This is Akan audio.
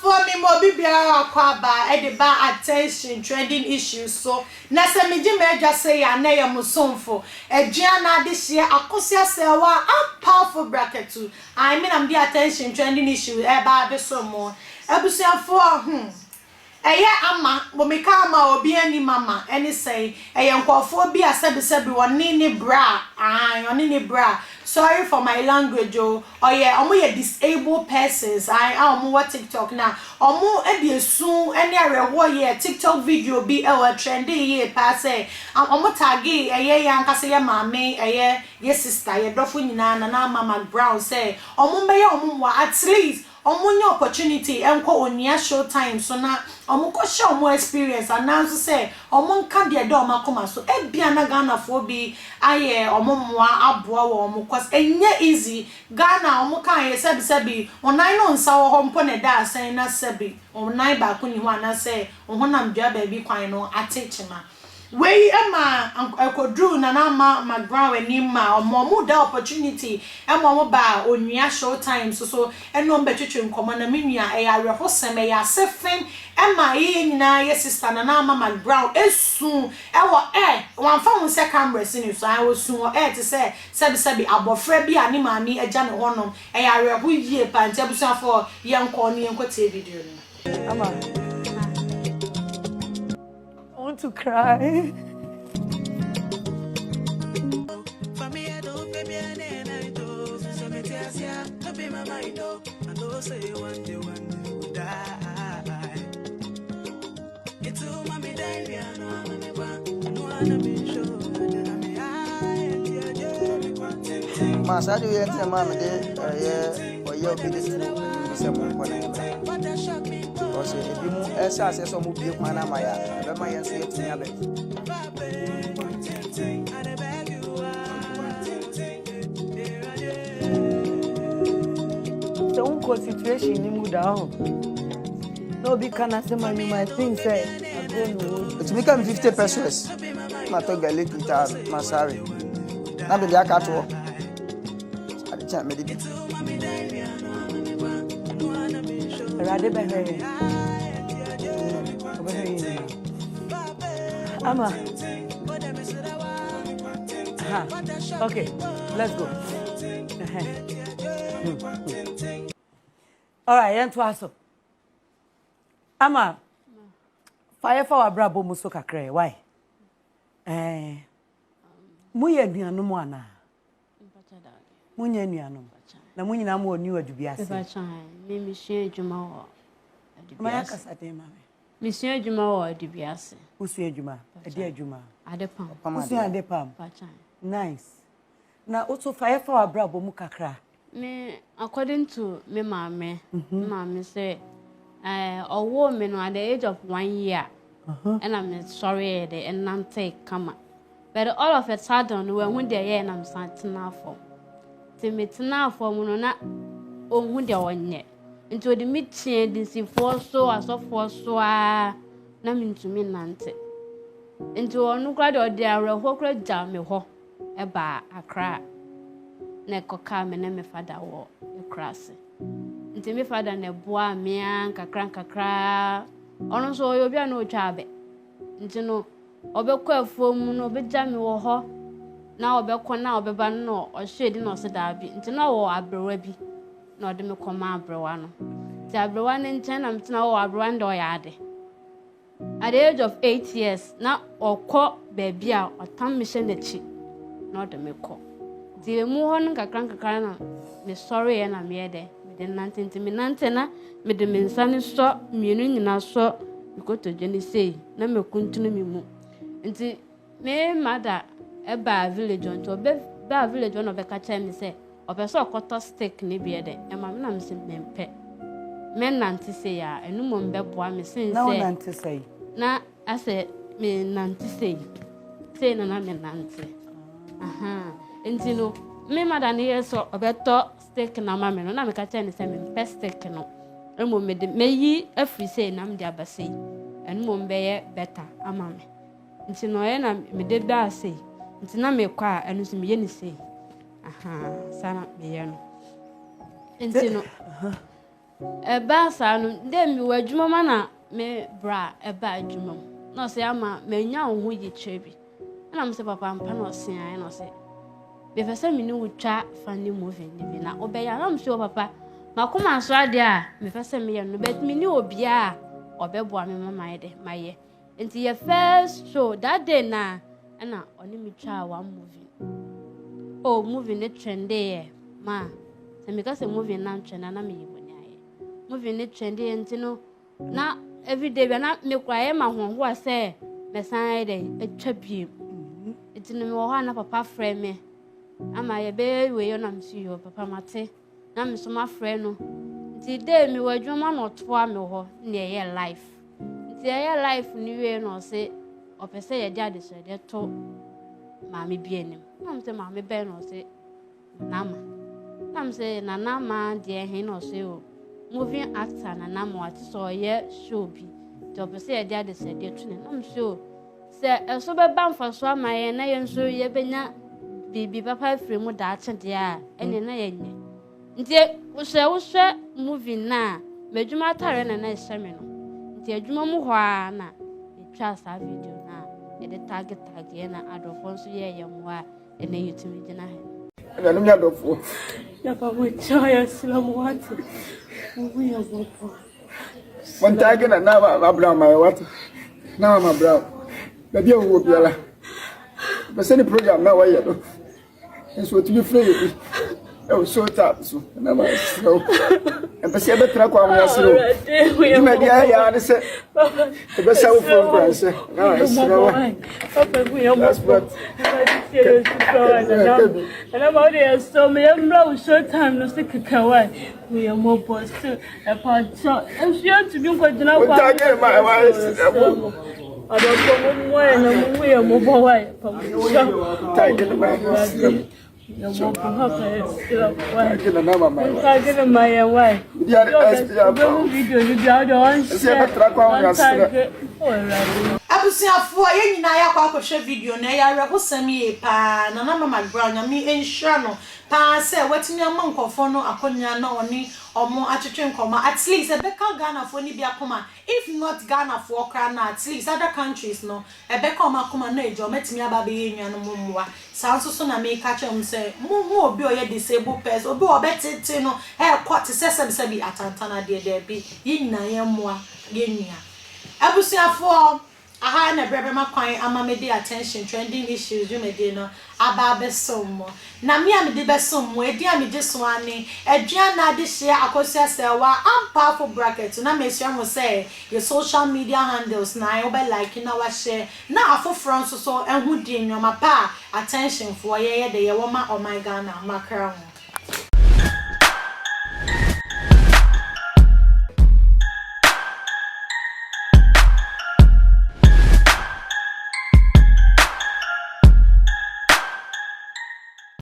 for me mo bibia akwaba e de ba attention trending issues so na se me ji me just say ya na ye musomfo edua na de hie akosia sewa a powerful bracket too I mean I'm the attention trending issue e ba be so mo ebusuafo eye ama bo me ka ama obi ani mama any say eye nkofo bi asebesebi woni ni bra oni ni bra sorry for my language oh yeah omo ye disabled persons omo what TikTok now omo e bi esu any arewo ye TikTok video bi e wa trending ye pass omo tagi eye yan kase ye mame eye ye sister ye dofo nyina na mama Mcbrown say omo be ye omo at least omunye opportunity enko Onua Showtime so na omuko share omo experience announce say omunka de do makoma so ebia na Ghana fo bi aye omomwa aboa wo omo cause enye easy Ghana omuka aye sebi onan no nsa wo mpo ne da asen na sebi onan ba ko ni ho ana say ohonam dua ba bi kwan no atechima we ema akodru na ma Mcbrown enima omo da opportunity emo ba Onua Showtime so eno mbetwetwe nkomo na menua e arehosem e asefem ema ye nyina ye sister na ma Mcbrown esu ewo wanfa hu se camera sini so I was sun te se sebi abofra bi ani maami agya ne honom e areho yie pa nti abusuafo ye nko ne enko te video ni ama I want to cry. Masadu yente mama de oyo business se mo kona because ebi mu esa se so mo bie kwana maya be ma yenso yetumi abe so unko situation ni mu down no be kana say my thing say again it become 50 pesos ma to gale kita masari na be dia ka to ade cha me de Rade behe. Ama. Okay, let's go. All right, and to aso. Ama. Fire for our brabo muso kakre. Why? Muye nuanu ana. Munye nuanu. Na munyi na mo ni wadubiase. Me sua adwuma wo adubiase. Ma yakasate ma me. Me sua adwuma wo adubiase. Usua adwuma, ade adwuma. Adepam. Usua adepam. Pachan. Nice. Na oto fire for abrabo mu kakra. Me according to me mama, mama say owo me no at the age of 1 year. And I'm sorry the enante kama. But all of a sudden when they hear I'm starting for. Timetna for mu na ohun de wonye nti odi mitie disifo so asofo so a na mintumi nante nti onu kra de odi areho kra ja me ho e ba akra na ekoka me na me fada wo ekrase nti me fada na boa me an kakra onu so obi a na otwa abe nti no obekọ afom no obeja me wo ho na obekọ na obeba no o shedi no se da bi nti na wo abrewa bi na ode me koma abrewa no ti abrewa ne nchen na mtina wo abrewa ndo ya ade at the age of 8 years na okọ baby a otam me hye nachi na ode me kọ ti mu ho no kakra na me sorry ya na me ede me de nante me nante na me de me nsane so mienu nyina so bikoto jeni sei na me kuntunu mi mu nti me mother eba village on to be village on obeka cha me say obeso okoto stick ni bi ede e ma me na me se mempe me nante say ya enu mo mbe boa me sen Na say nante say. na ase me nante say na me nante nti no me mother ni yeso obeto stick na ma me no na me ka cha ni say me mpe stick no emo me de meyi afri say na me de abasei enu mo mbe ye better ama me nti no ye na me de da say nti na me kwa enu so me ye ni say sana me ye no nti no eba sa no dem mi wadwuma ma na me bra eba adwuma mu na se ama manya wo ho yikyerɛ bi na me se papa mpa na ɔse an na ɔse be fese mi ni wutwa funny movie ni bi na obeya na me se papa makoma so ade a me fese me ye no bet mi ni obia a obeboa me mama ye de maye nti ye first show that day na oni mi twa one movie oh movie ne trend ye ma se me ka se movie na trend na me yiboni aye movie ne trend ye nti no na every day na me kwaye ma honho a se me san de atwa biem nti no me wo ha na papa frɛ me ama ye be we yo na msi yo papa mate na me so ma frɛ no nti day me wadwuma na ɔtoa me ho na ye life nti ye life ni we no se opese ye dia de so de to ma me bi anim na me se ma me be no se nama na me se na nama de he no se o moving actor na nama what so ye show bi to opese ye dia de so de to na me se o se eso be ba mfa so ama ye na ye nso ye benya bibi papa free mu da chede a ene na ye nye nti wo hwe movie na medwuma tare na na hye me no nti adwuma mu ho a na etwa sa video na e de tag ye na adofo nso ye mo a ene yutumi gina he na no mi adofo Ya pa mo chaya sila mo watu. Mo ya bopo. one tag na Mcbrown my what na Mcbrown baby wo biala be se ni program na wa ye do enso to be free you Showtime so na ma so e be se be tra kwa mo asiro ni me dia ya ne se e be se wo from France na asiro Papa bu ya mo. And I'm out there so me am Showtime no se kakawa. We are more boss too. About shot. And she had to be for dinner. one tag my wife I don't know when we are more boy. tag my You want to have a tag na mama tag my wife. dia SPA Video you got on. se be tra kwa mo asiro abusiafo ye nyina ya kwa akɔhwɛ video na ya rehosam ye pa na mama Mcbrown na mi enhwɛ no pa se watimi ama nkɔfo no akonya na oni omo atwetwe nkɔma at least ebeka Ghana fo ni bi akoma if not Ghana fo kra na at least other countries no ebeka oma akoma na ejo metimi aba be ye nwa no mommoa sanso so na me ka kyem se mu obi oye disabled person obi obetete no court se bi atantana de bi ye nyina ye mmoa ye nua abusiafo aha na brebe makwan ama me dey attention trending issues you me dey no aba besom na me am dey besom edi am dey so ani edua na dey share akosia sewa am powerful bracket na me sure mo say your social media handles na you be like na wa share na afofro so ehudi nyoma pa attention for ye dey ye wo ma oh my Ghana makra ho